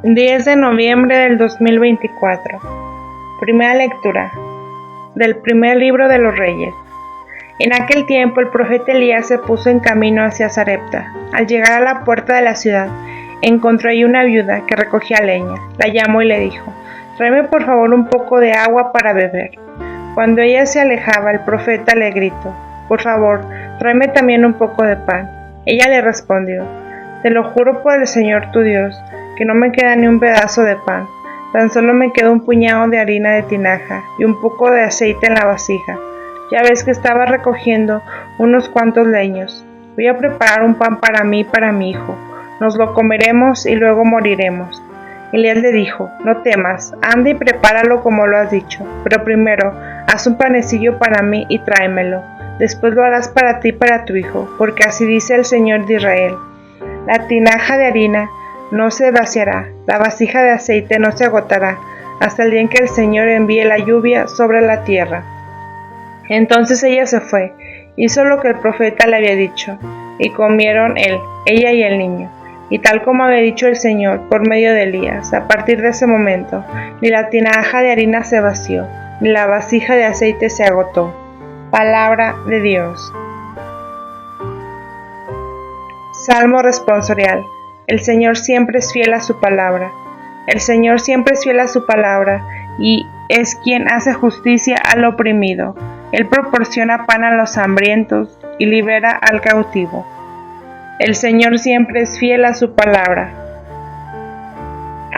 10 de noviembre del 2024. Primera lectura del primer libro de los Reyes. En aquel tiempo el profeta Elías se puso en camino hacia Sarepta. Al llegar a la puerta de la ciudad, encontró allí una viuda que recogía leña. La llamó y le dijo: «Tráeme por favor un poco de agua para beber». Cuando ella se alejaba, el profeta le gritó: «Por favor, tráeme también un poco de pan». Ella le respondió: «Te lo juro por el Señor tu Dios, que no me queda ni un pedazo de pan, tan solo me queda un puñado de harina de tinaja y un poco de aceite en la vasija. Ya ves que estaba recogiendo unos cuantos leños. Voy a preparar un pan para mí y para mi hijo. Nos lo comeremos y luego moriremos». Elías le dijo: «No temas, anda y prepáralo como lo has dicho, pero primero haz un panecillo para mí y tráemelo. Después lo harás para ti y para tu hijo, porque así dice el Señor de Israel: la tinaja de harina no se vaciará, la vasija de aceite no se agotará, hasta el día en que el Señor envíe la lluvia sobre la tierra». Entonces ella se fue, hizo lo que el profeta le había dicho, y comieron ella y el niño. Y tal como había dicho el Señor por medio de Elías, a partir de ese momento, ni la tinaja de harina se vació, ni la vasija de aceite se agotó. Palabra de Dios. Salmo responsorial. El Señor siempre es fiel a su palabra. El Señor siempre es fiel a su palabra, y es quien hace justicia al oprimido. Él proporciona pan a los hambrientos y libera al cautivo. El Señor siempre es fiel a su palabra.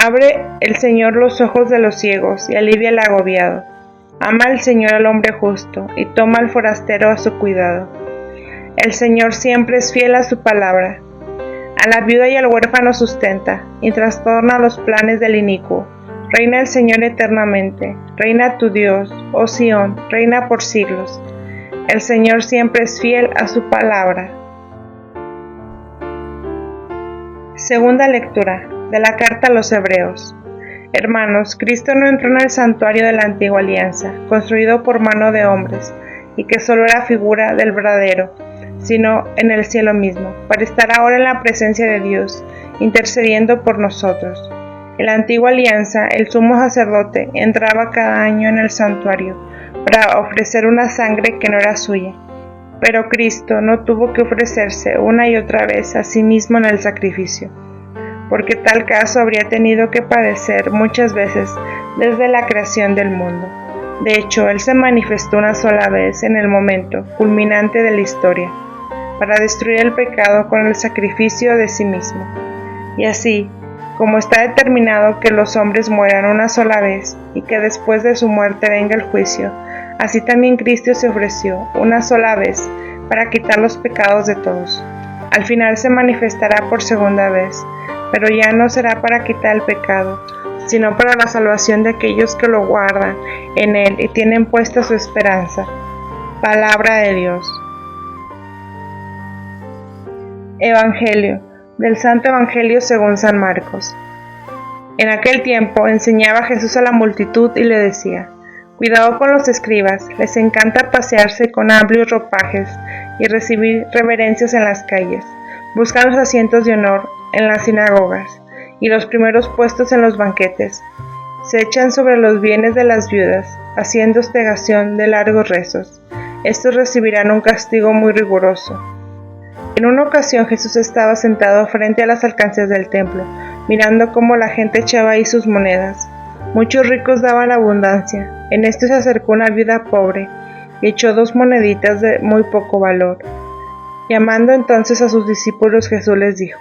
Abre el Señor los ojos de los ciegos y alivia al agobiado. Ama el Señor al hombre justo y toma al forastero a su cuidado. El Señor siempre es fiel a su palabra. A la viuda y al huérfano sustenta y trastorna los planes del inicuo. Reina el Señor eternamente. Reina tu Dios, oh Sión, reina por siglos. El Señor siempre es fiel a su palabra. Segunda lectura de la carta a los Hebreos. Hermanos, Cristo no entró en el santuario de la antigua alianza, construido por mano de hombres, y que solo era figura del verdadero, sino en el cielo mismo, para estar ahora en la presencia de Dios, intercediendo por nosotros. En la antigua alianza, el sumo sacerdote entraba cada año en el santuario, para ofrecer una sangre que no era suya. Pero Cristo no tuvo que ofrecerse una y otra vez a sí mismo en el sacrificio, porque tal caso habría tenido que padecer muchas veces desde la creación del mundo. De hecho, Él se manifestó una sola vez en el momento culminante de la historia, para destruir el pecado con el sacrificio de sí mismo. Y así, como está determinado que los hombres mueran una sola vez y que después de su muerte venga el juicio, así también Cristo se ofreció una sola vez para quitar los pecados de todos. Al final se manifestará por segunda vez, pero ya no será para quitar el pecado, sino para la salvación de aquellos que lo guardan en Él y tienen puesta su esperanza. Palabra de Dios. Evangelio del Santo Evangelio según San Marcos. En aquel tiempo enseñaba Jesús a la multitud y le decía: «Cuidado con los escribas, les encanta pasearse con amplios ropajes y recibir reverencias en las calles. Buscan los asientos de honor en las sinagogas y los primeros puestos en los banquetes. Se echan sobre los bienes de las viudas, haciendo ostegación de largos rezos. Estos recibirán un castigo muy riguroso». En una ocasión Jesús estaba sentado frente a las alcancías del templo, mirando cómo la gente echaba ahí sus monedas. Muchos ricos daban abundancia. En esto se acercó una viuda pobre y echó 2 moneditas de muy poco valor. Llamando entonces a sus discípulos, Jesús les dijo: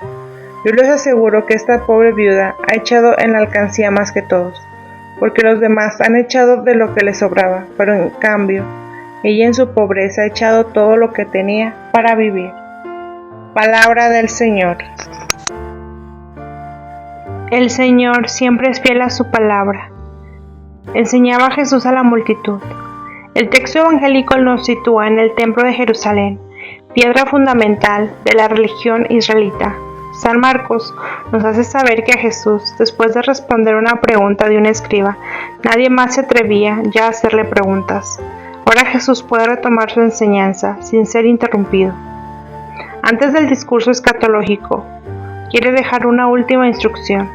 «Yo les aseguro que esta pobre viuda ha echado en la alcancía más que todos, porque los demás han echado de lo que les sobraba, pero en cambio, ella en su pobreza ha echado todo lo que tenía para vivir». Palabra del Señor. El Señor siempre es fiel a su palabra. Enseñaba Jesús a la multitud. El texto evangélico nos sitúa en el templo de Jerusalén, piedra fundamental de la religión israelita. San Marcos nos hace saber que a Jesús, después de responder una pregunta de un escriba, nadie más se atrevía ya a hacerle preguntas. Ahora Jesús puede retomar su enseñanza sin ser interrumpido. Antes del discurso escatológico, quiere dejar una última instrucción.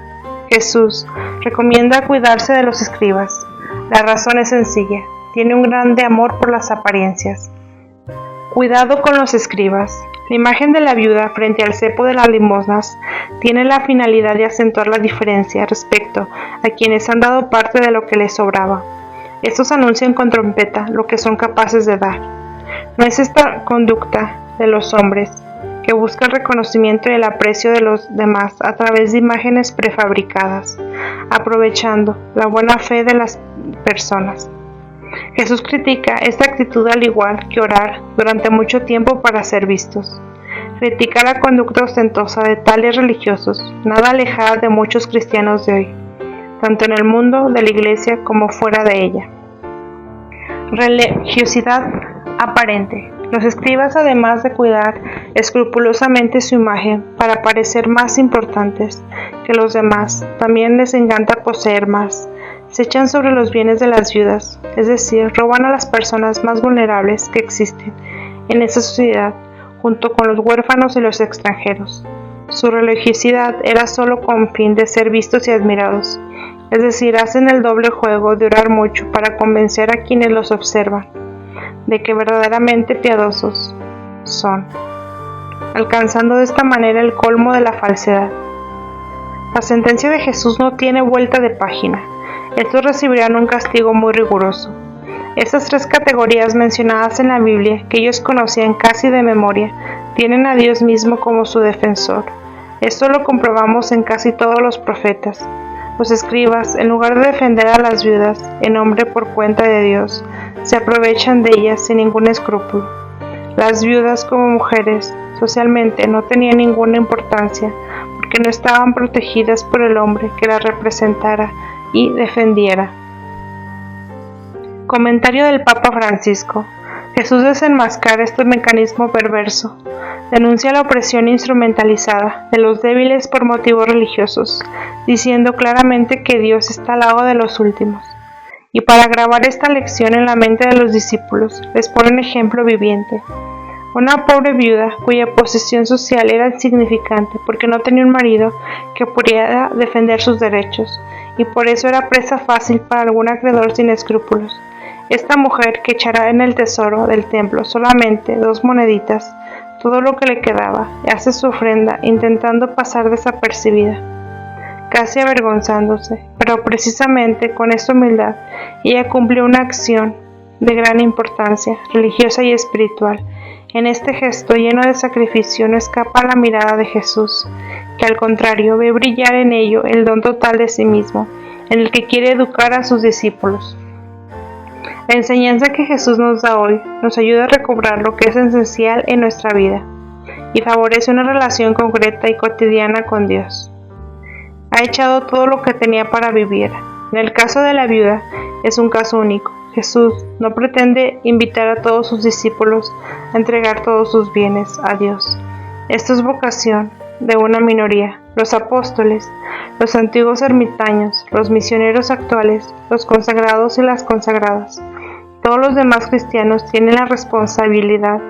Jesús recomienda cuidarse de los escribas. La razón es sencilla, tiene un grande amor por las apariencias. Cuidado con los escribas. La imagen de la viuda frente al cepo de las limosnas tiene la finalidad de acentuar la diferencia respecto a quienes han dado parte de lo que les sobraba. Estos anuncian con trompeta lo que son capaces de dar. No es esta conducta de los hombres que busca el reconocimiento y el aprecio de los demás a través de imágenes prefabricadas, aprovechando la buena fe de las personas. Jesús critica esta actitud al igual que orar durante mucho tiempo para ser vistos. Critica la conducta ostentosa de tales religiosos, nada alejada de muchos cristianos de hoy, tanto en el mundo de la iglesia como fuera de ella. Religiosidad aparente. Los escribas, además de cuidar escrupulosamente su imagen para parecer más importantes que los demás, también les encanta poseer más. Se echan sobre los bienes de las viudas, es decir, roban a las personas más vulnerables que existen en esa sociedad, junto con los huérfanos y los extranjeros. Su religiosidad era solo con fin de ser vistos y admirados, es decir, hacen el doble juego de orar mucho para convencer a quienes los observan de que verdaderamente piadosos son, alcanzando de esta manera el colmo de la falsedad. La sentencia de Jesús no tiene vuelta de página. Estos recibirán un castigo muy riguroso. Estas tres categorías mencionadas en la Biblia, que ellos conocían casi de memoria, tienen a Dios mismo como su defensor. Esto lo comprobamos en casi todos los profetas. Los escribas, en lugar de defender a las viudas en nombre por cuenta de Dios, se aprovechan de ellas sin ningún escrúpulo. Las viudas como mujeres socialmente no tenían ninguna importancia porque no estaban protegidas por el hombre que las representara y defendiera. Comentario del Papa Francisco. Jesús desenmascara este mecanismo perverso. Denuncia la opresión instrumentalizada de los débiles por motivos religiosos, diciendo claramente que Dios está al lado de los últimos. Y para grabar esta lección en la mente de los discípulos, les pone un ejemplo viviente. Una pobre viuda cuya posición social era insignificante porque no tenía un marido que pudiera defender sus derechos, y por eso era presa fácil para algún acreedor sin escrúpulos. Esta mujer, que echará en el tesoro del templo solamente 2 moneditas, todo lo que le quedaba, hace su ofrenda intentando pasar desapercibida, casi avergonzándose, pero precisamente con esta humildad ella cumple una acción de gran importancia religiosa y espiritual. En este gesto lleno de sacrificio no escapa la mirada de Jesús, que al contrario ve brillar en ello el don total de sí mismo, en el que quiere educar a sus discípulos. La enseñanza que Jesús nos da hoy nos ayuda a recobrar lo que es esencial en nuestra vida y favorece una relación concreta y cotidiana con Dios. Ha echado todo lo que tenía para vivir. En el caso de la viuda es un caso único. Jesús no pretende invitar a todos sus discípulos a entregar todos sus bienes a Dios. Esto es vocación de una minoría. Los apóstoles, los antiguos ermitaños, los misioneros actuales, los consagrados y las consagradas. Todos los demás cristianos tienen la responsabilidad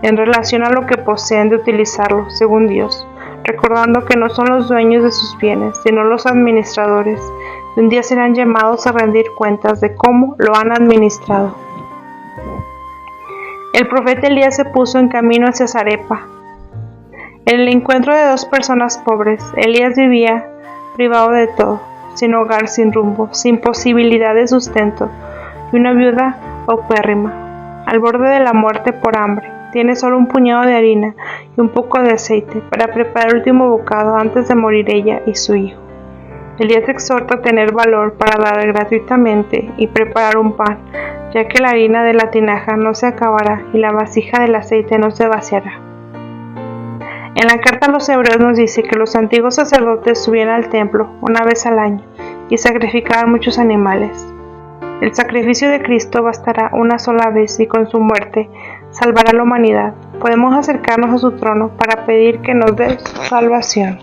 en relación a lo que poseen de utilizarlo según Dios, recordando que no son los dueños de sus bienes, sino los administradores. Un día serán llamados a rendir cuentas de cómo lo han administrado. El profeta Elías se puso en camino hacia Sarepta. En el encuentro de 2 personas pobres, Elías vivía privado de todo, sin hogar, sin rumbo, sin posibilidad de sustento, y una viuda paupérrima, al borde de la muerte por hambre. Tiene solo un puñado de harina y un poco de aceite para preparar el último bocado antes de morir ella y su hijo. Elías exhorta a tener valor para dar gratuitamente y preparar un pan, ya que la harina de la tinaja no se acabará y la vasija del aceite no se vaciará. En la carta a los Hebreos nos dice que los antiguos sacerdotes subían al templo una vez al año y sacrificaban muchos animales. El sacrificio de Cristo bastará una sola vez y con su muerte salvará a la humanidad. Podemos acercarnos a su trono para pedir que nos dé salvación.